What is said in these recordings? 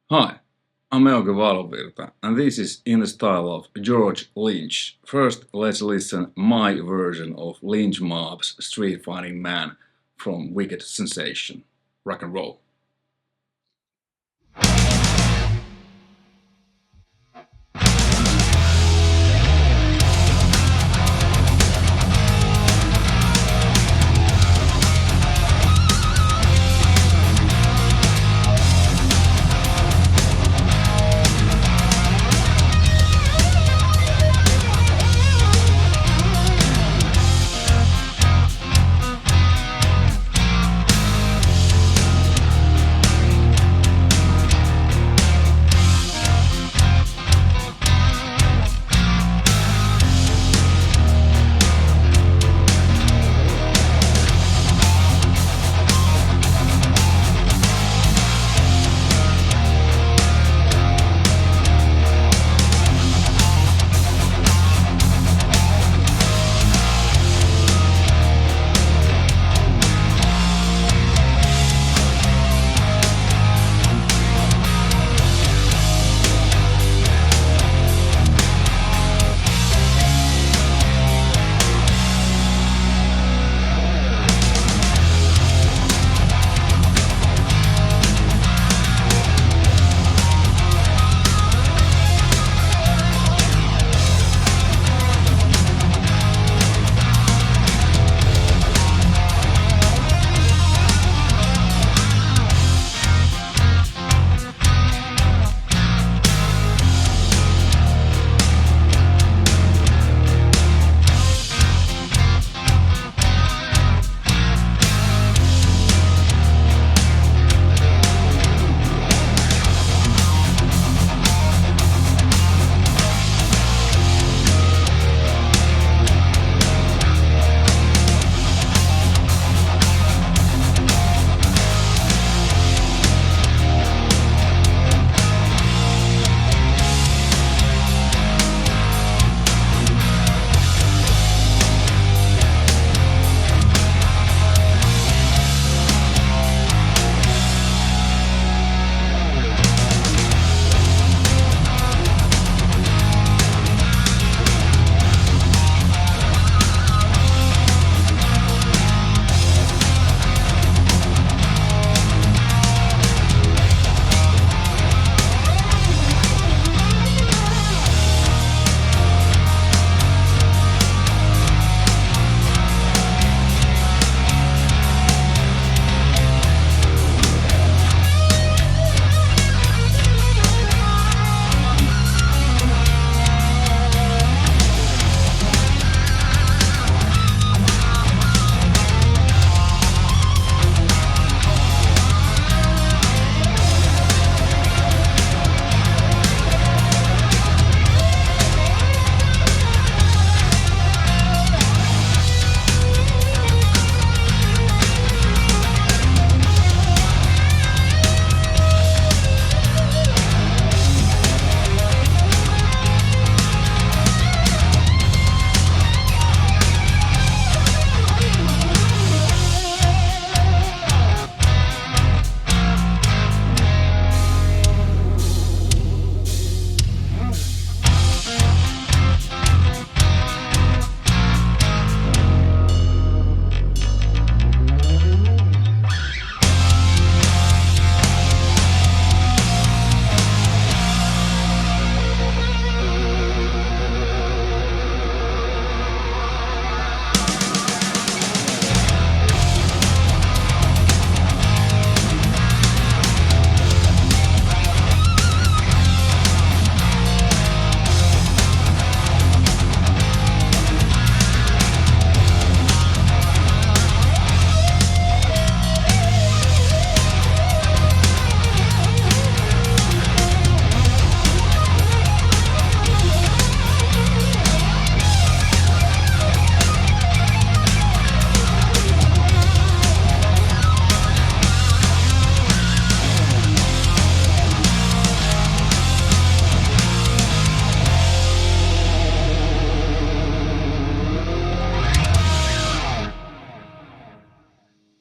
Hi, I'm Euge Valovirta, and this is in the style of George Lynch. First, let's listen my version of Lynch Mob's Street Fighting Man from Wicked Sensation. Rock and roll.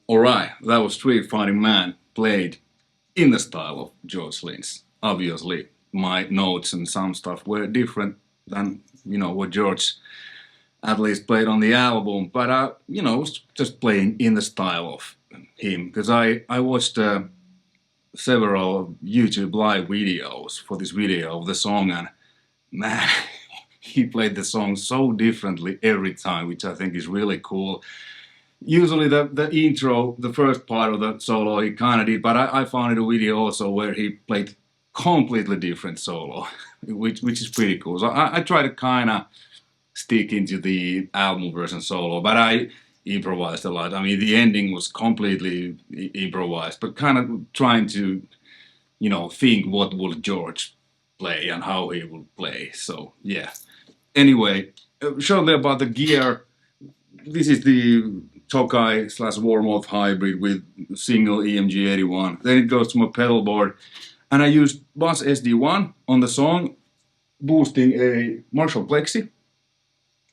Alright, that was Street Fighting Man played in the style of George Lynch. obviously my notes and some stuff were different than, you know, what George at least played on the album, but you know, was just playing in the style of him, because I watched several YouTube live videos for this video of the song, and man, he played the song so differently every time, which I think is really cool. Usually the intro, the first part of the solo he kind of did, but I found a video also where he played completely different solo, which is pretty cool. So I try to kind of stick into the album version solo, but I improvised a lot. I mean, the ending was completely improvised, but kind of trying to, you know, think what would George play and how he would play. So yeah. Anyway, shortly about the gear. This is the Tokai / Warmoth hybrid with single EMG 81. Then it goes to my pedal board, and I used Bass SD1 on the song, boosting a Marshall Plexi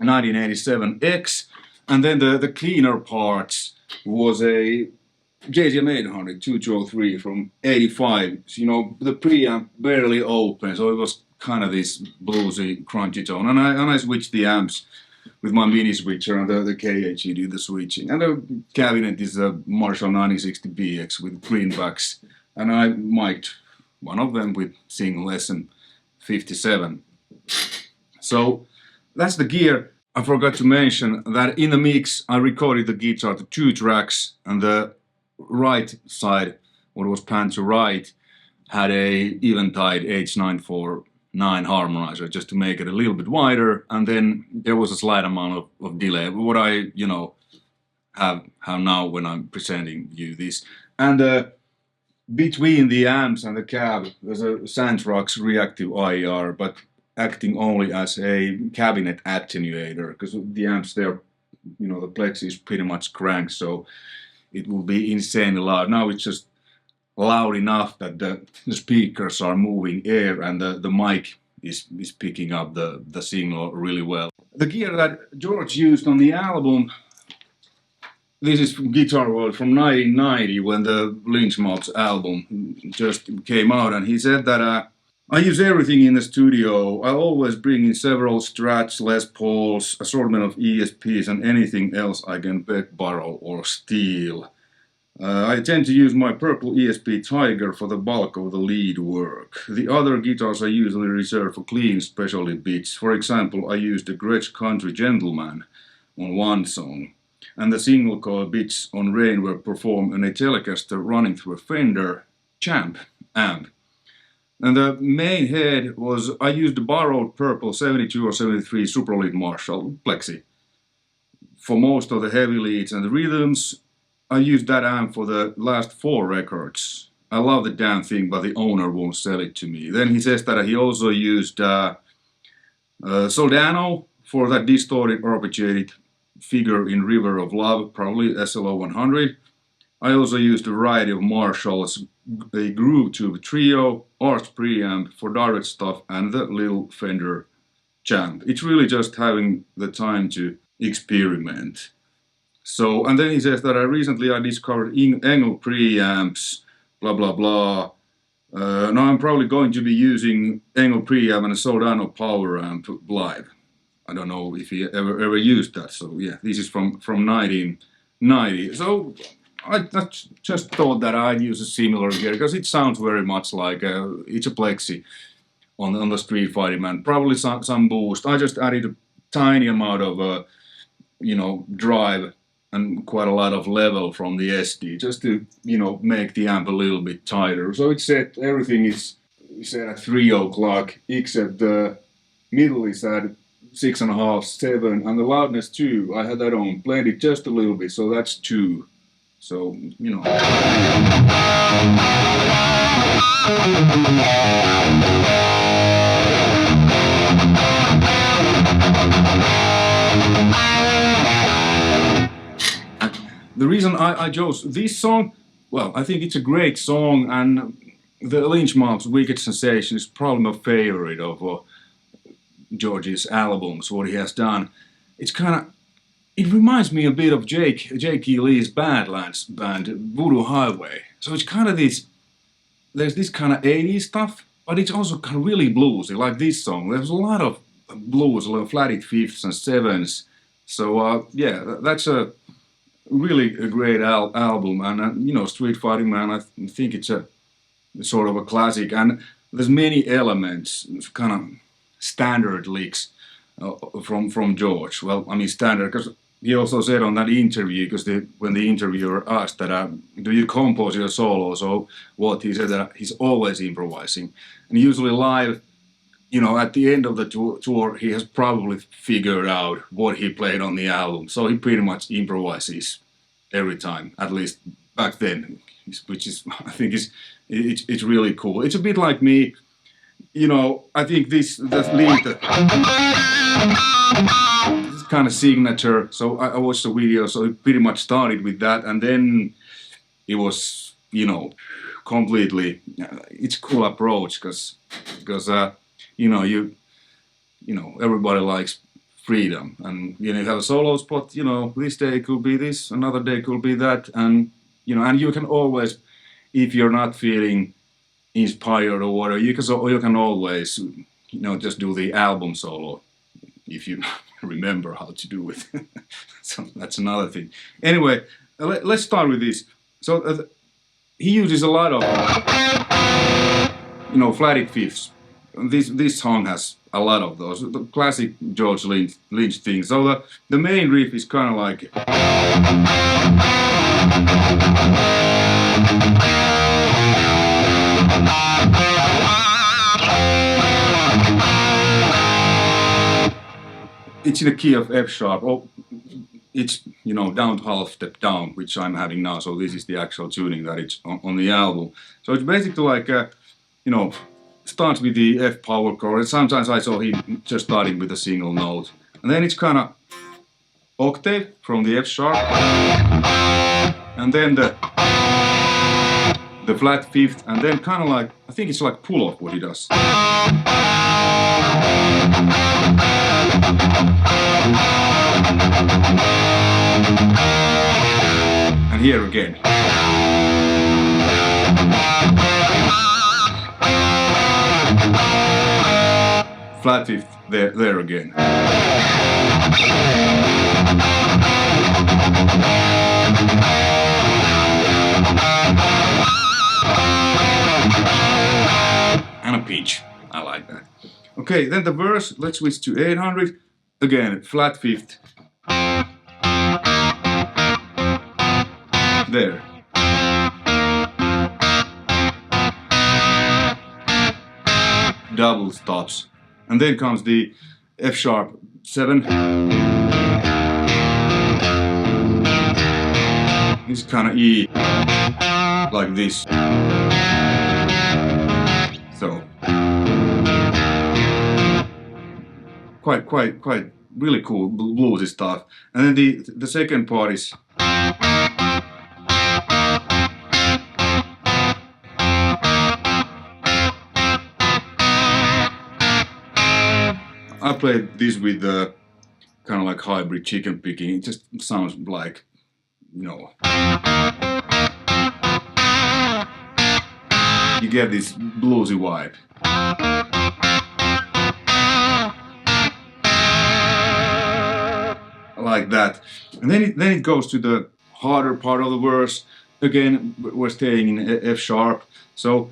1987X, and then the cleaner parts was a JGM 800 2203 from 85. So, you know, the preamp barely open, so it was kind of this bluesy, crunchy tone. And I switched the amps with my mini switcher, and the KHE did the switching. And the cabinet is a Marshall 9060BX with greenbacks, and I mic'd one of them with single SM57. So that's the gear. I forgot to mention that in the mix I recorded the guitar to 2 tracks, and the right side, what was panned to right, had a Eventide H949 harmonizer just to make it a little bit wider, and then there was a slight amount of delay, what I, you know, have now when I'm presenting you this. And between the amps and the cab there's a Sandrox reactive IR, but acting only as a cabinet attenuator, because the amps there, you know, the Plexi is pretty much cranked, so it will be insanely loud. Now it's just loud enough that the speakers are moving air, and the mic is picking up the signal really well. The gear that George used on the album, this is from Guitar World from 1990, when the Lynch Mods album just came out, and he said that I use everything in the studio. I always bring in several Strats, Les Pauls, assortment of ESPs, and anything else I can beg, borrow, or steal. I tend to use my purple ESP Tiger for the bulk of the lead work. The other guitars I usually reserve for clean specialty bits. For example, I used the Gretsch Country Gentleman on one song, and the single coil bits on Rain were performed on a Telecaster running through a Fender Champ amp. And the main head was, I used the borrowed purple 72 or 73 Super Lead Marshall Plexi for most of the heavy leads, and the rhythms I used that amp for the last 4 records. I love the damn thing, but the owner won't sell it to me. Then he says that he also used Soldano for that distorted arpeggiated figure in River of Love, probably SLO 100. I also used a variety of Marshalls, a Groove Tube Trio, Arch preamp for direct stuff, and the little Fender Champ. It's really just having the time to experiment. So, and then he says that recently I discovered Engel preamps, blah blah blah. Now I'm probably going to be using Engel preamp and a Soldano power amp live. I don't know if he ever used that. So yeah, this is from 1990. So I just thought that I'd use a similar gear, because it sounds very much like it's a Plexi on the Street Fighting Man. Probably some boost. I just added a tiny amount of you know, drive and quite a lot of level from the SD, just to, you know, make the amp a little bit tighter. So it's set, everything is set at 3 o'clock, except the middle is at 6.5, 7, and the loudness too, I had that on, played it just a little bit, so that's 2. So, you know. The reason I chose this song, well, I think it's a great song, and the Lynch Mob's Wicked Sensation is probably my favorite of George's albums, what he has done. It's kind of, it reminds me a bit of Jake E. Lee's Badlands band, Voodoo Highway. So it's kind of this, there's this kind of 80s stuff, but it's also kind of really bluesy, like this song. There's a lot of blues, like flatted fifths and sevens. So yeah, that's a really a great album, and you know, Street Fighting Man. I think it's a sort of a classic, and there's many elements, kind of standard licks from George. Well, I mean standard because he also said on that interview, because when the interviewer asked that, do you compose your solos or what, he said that he's always improvising, and usually live, you know, at the end of the tour, he has probably figured out what he played on the album, so he pretty much improvises every time, at least back then, which is, I think, it's really cool. It's a bit like me, you know. I think this lead, this kind of signature. So I watched the video, so it pretty much started with that, and then it was, you know, completely. It's a cool approach because you know, you know, everybody likes freedom, and you know, you have a solo spot. You know, this day could be this, another day could be that, and you know, and you can always, if you're not feeling inspired or whatever, you can always, you know, just do the album solo if you remember how to do it. So that's another thing. Anyway, let's start with this. So he uses a lot of, you know, flatted fifths. This song has a lot of those, the classic George Lynch things. So the main riff is kind of like, it's in the key of F sharp. Oh, it's, you know, down to half step down, which I'm having now. So this is the actual tuning that it's on the album. So it's basically like, you know, starts with the F power chord, and sometimes I saw him just starting with a single note, and then it's kind of octave from the F sharp, and then the flat fifth, and then kind of like, I think it's like pull off what he does, and here again. Flat fifth, there again. And a pitch, I like that. Okay, then the verse, let's switch to 800. Again, flat fifth. There. Double stops. And then comes the F sharp 7. It's kind of E, like this. So quite really cool bluesy stuff. And then the second part is, I played this with kind of like hybrid chicken picking. It just sounds like, you know, you get this bluesy vibe. Like that. And then it goes to the harder part of the verse. Again, we're staying in F sharp. So,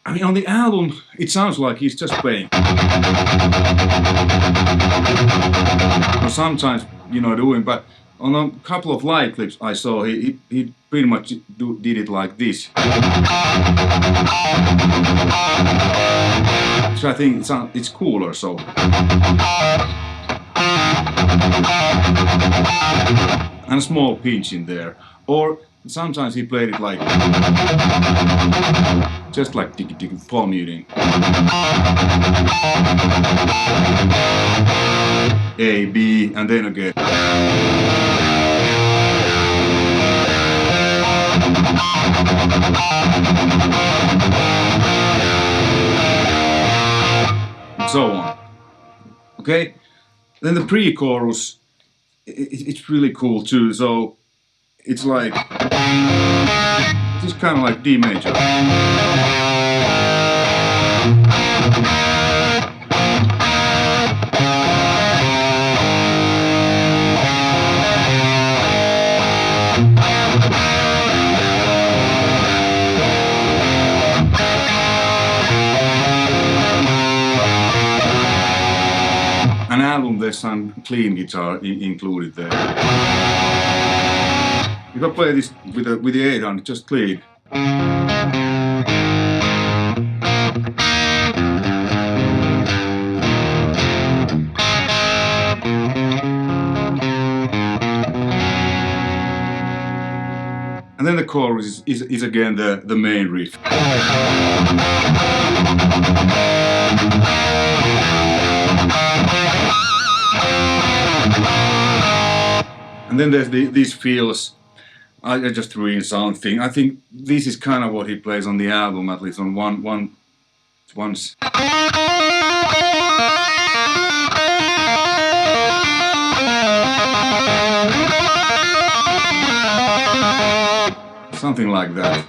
I mean, on the album, it sounds like he's just playing. Or sometimes, you know, doing, but on a couple of live clips I saw, he pretty much did it like this. So I think it's cooler, so. And a small pinch in there. Or sometimes he played it like, just like tiki palm muting. A, B, and then again. And so on. Okay? Then the pre-chorus, it's really cool too. So it's like, it's kind of like D major. album there's some clean guitar included there. If I play this with the 800, just clean. And then the chorus is again the main riff. And then there's these fills. I just threw in something. I think this is kind of what he plays on the album, at least on once. Something like that.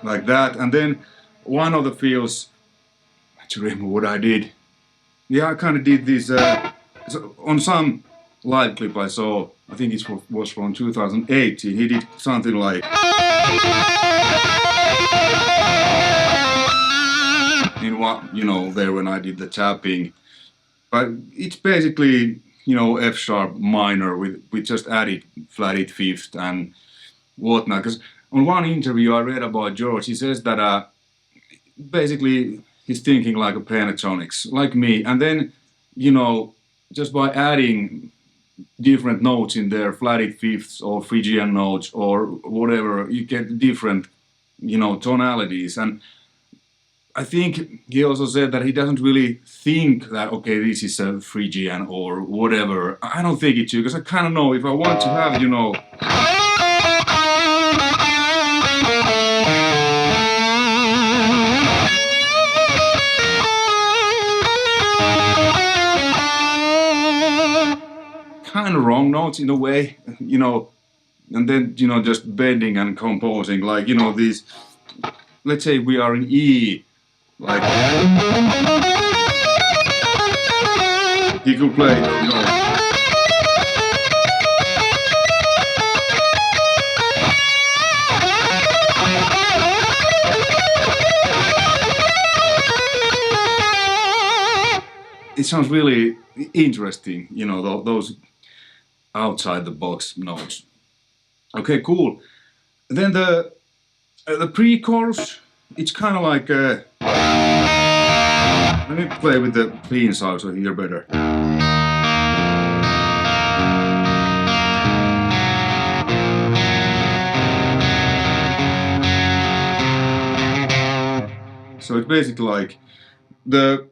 Like that, and then one of the fills, I actually remember what I did. Yeah, I kind of did this on some live clip I saw. I think it was from 2018. He did something like. In what, you know, there when I did the tapping. But it's basically, you know, F sharp minor with just added flatted fifth and whatnot. Because on one interview I read about George, he says that basically he's thinking like a pentatonics, like me. And then, you know, just by adding different notes in there, flatted fifths or Phrygian notes or whatever, you get different, you know, tonalities. And I think he also said that he doesn't really think that, okay, this is a Phrygian or whatever. I don't think it too, because I kind of know if I want to have, you know, kind of wrong notes in a way, you know, and then, you know, just bending and composing, like, you know, these, let's say we are in E, like, he could play, you know. It sounds really interesting, you know, those outside the box notes. Okay, cool. Then the pre-chorus, it's kind of like let me play with the clean side so you hear better. So it's basically like the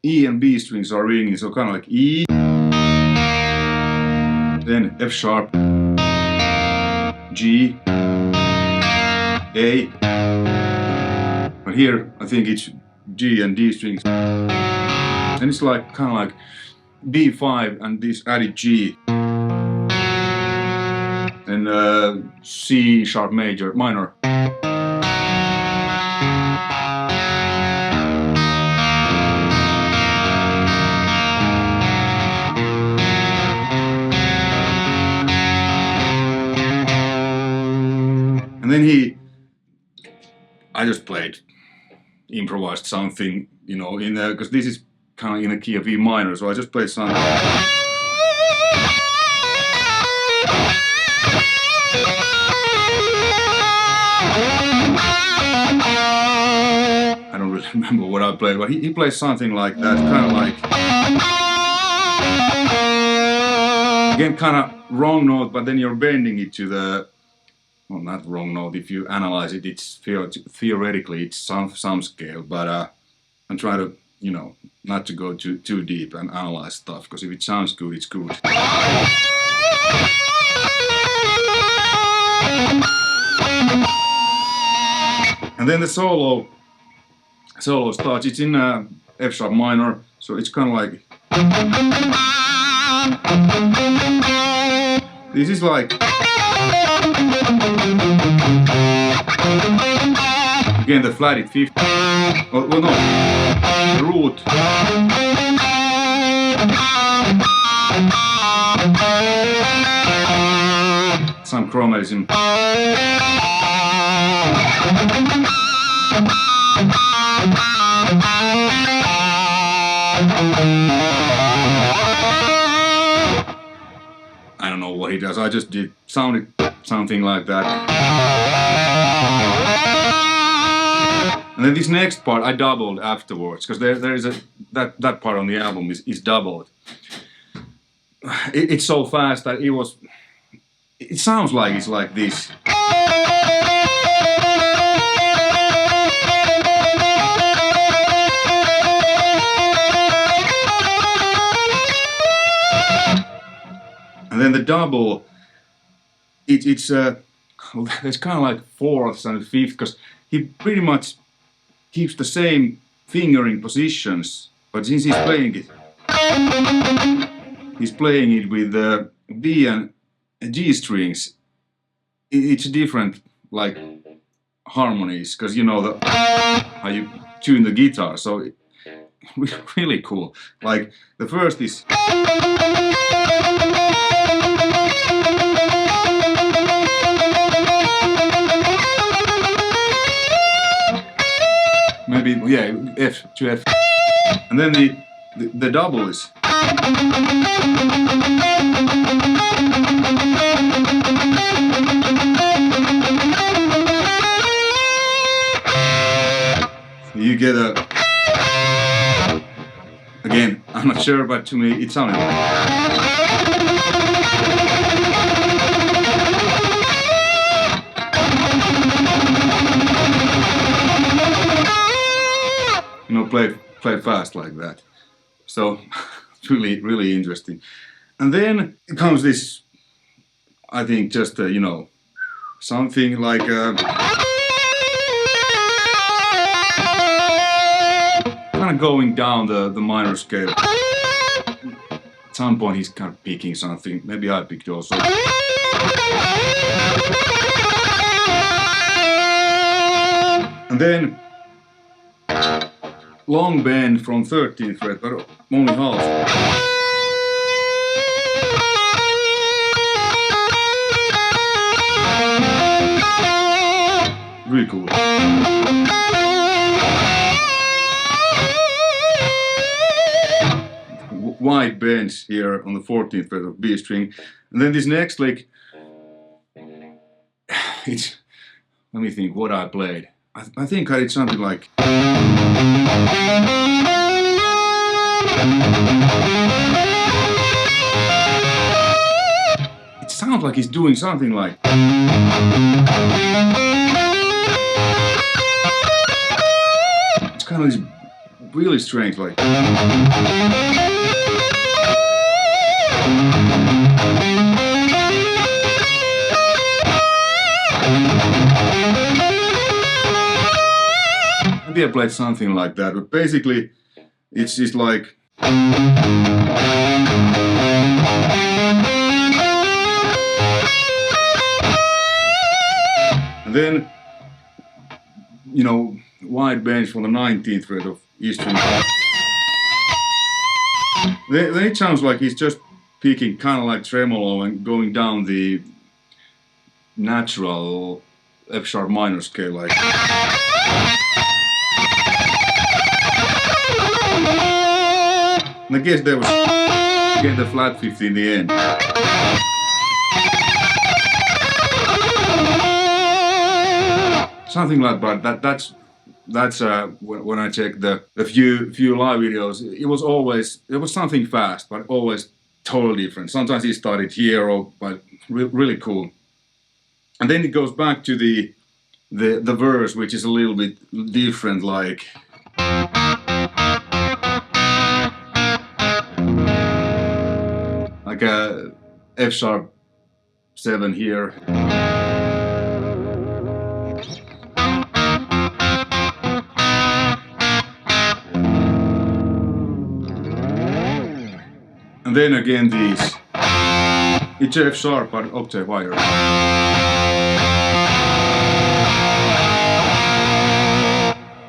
E and B strings are ringing, so kind of like E, then F sharp, G, A, but here I think it's G and D strings, and it's like kind of like B5 and this added G, and C sharp major minor. And then I just played, improvised something, you know, in there, because this is kind of in a key of E minor, so I just played something. I don't really remember what I played, but he plays something like that, kind of like, again, kind of wrong note, but then you're bending it to the, well, not wrong note. If you analyze it, it's theoretically it's some scale, but I'm trying to, you know, not to go too deep and analyze stuff, because if it sounds good, it's good. And then the solo starts. It's in F sharp minor, so it's kind of like. This is like. Again, the flatted fifth. Well, no, the root. Some chromatism. I don't know what he does, I just did sounded something like that. And then this next part I doubled afterwards, because there is that part on the album is doubled. It's so fast that it sounds like it's like this. And then the double, it's kind of like fourths and fifth, because he pretty much keeps the same fingering positions, but since he's playing it with B and G strings, it's different like harmonies, because you know how you tune the guitar, so really cool. Like the first is maybe, yeah, F to F, and then the double is you get again, I'm not sure, but to me it sounded you know, played fast like that. So really interesting. And then it comes this, I think, just you know, something like kind of going down the minor scale. At some point he's kind of picking something. Maybe I picked also. And then long bend from 13th fret, but only half. Really cool. Wide bends here on the 14th fret of B string, and then this next lick, it's, let me think what I played. I think I did something like it sounds like he's doing something like it's kind of this really strange like maybe I played something like that, but basically it's just like and then, you know, wide bends from the 19th fret of E string. Then it sounds like he's just picking kind of like tremolo and going down the natural F sharp minor scale like. And I guess there was again the flat fifth in the end. Something like that. That's when I checked the few live videos. It was something fast, but always totally different. Sometimes he started here, but really cool. And then it goes back to the verse, which is a little bit different, like. Like a F sharp 7 here. And then again these. It's F sharp but octave higher.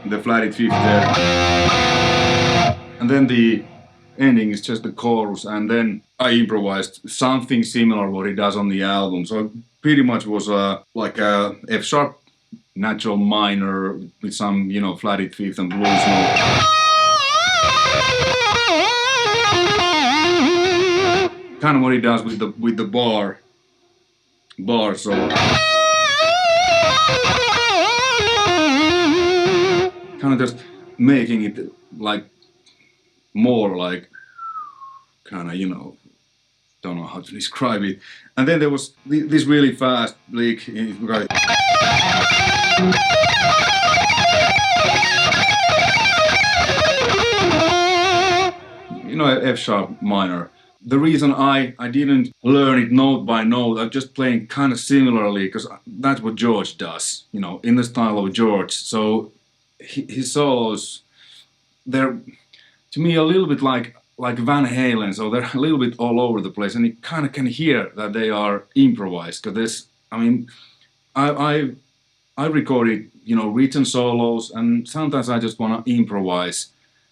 The flatted fifth there. And then the ending is just the chorus, and then I improvised something similar what he does on the album. So it pretty much was like a F sharp natural minor with some, you know, flatted fifth and blues note. Kind of what he does with the bar solo. Kind of just making it like more like kind of, you know, don't know how to describe it. And then there was this really fast lick. You know, F sharp minor. The reason I didn't learn it note by note, I'm just playing kind of similarly, because that's what Euge does, you know, in the style of Euge. So his solos, they're to me a little bit like Van Halen, so they're a little bit all over the place, and you kind of can hear that they are improvised. Because there's, I mean, I recorded, you know, written solos, and sometimes I just want to improvise.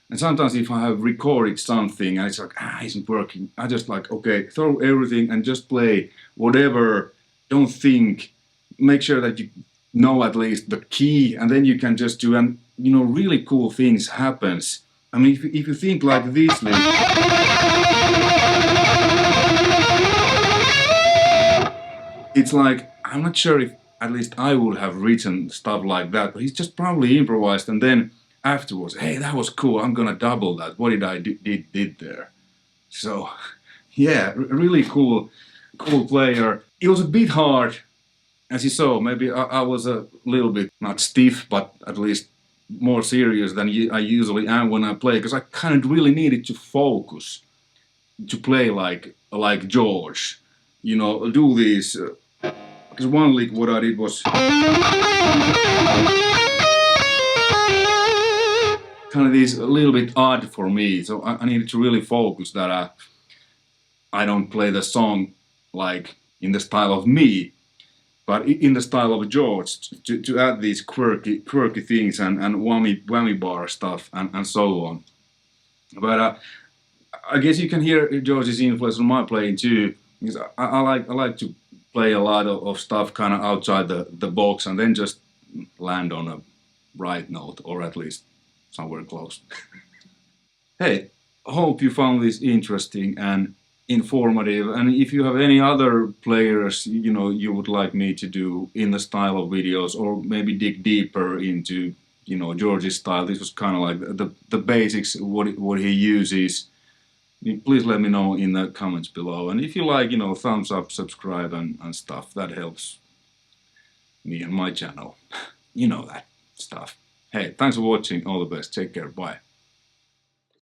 And sometimes if I have recorded something and it's like, isn't working, I just like, okay, throw everything and just play whatever, don't think, make sure that you know at least the key, and then you can just do, and you know, really cool things happens. I mean, if you think like this, it's like, I'm not sure if at least I would have written stuff like that, but he's just probably improvised, and then afterwards, hey, that was cool, I'm gonna double that, what did I did there? So, yeah, really cool player. It was a bit hard, as you saw, maybe I was a little bit, not stiff, but at least more serious than I usually am when I play, because I kind of really needed to focus to play like Euge, you know, do these, because one lick what I did was kind of this a little bit odd for me, so I needed to really focus that I don't play the song like in the style of me, but in the style of Euge, to add these quirky things and whammy bar stuff and so on. But I guess you can hear Euge's influence on my playing too, because I like to play a lot of stuff kind of outside the box and then just land on a right note, or at least somewhere close. Hey, hope you found this interesting and informative, and if you have any other players, you know, you would like me to do in the style of videos, or maybe dig deeper into, you know, Euge's style. This was kind of like the basics, what he uses. Please let me know in the comments below, and if you like, you know, thumbs up, subscribe and stuff, that helps me and my channel. You know that stuff. Hey, thanks for watching, all the best, take care, bye.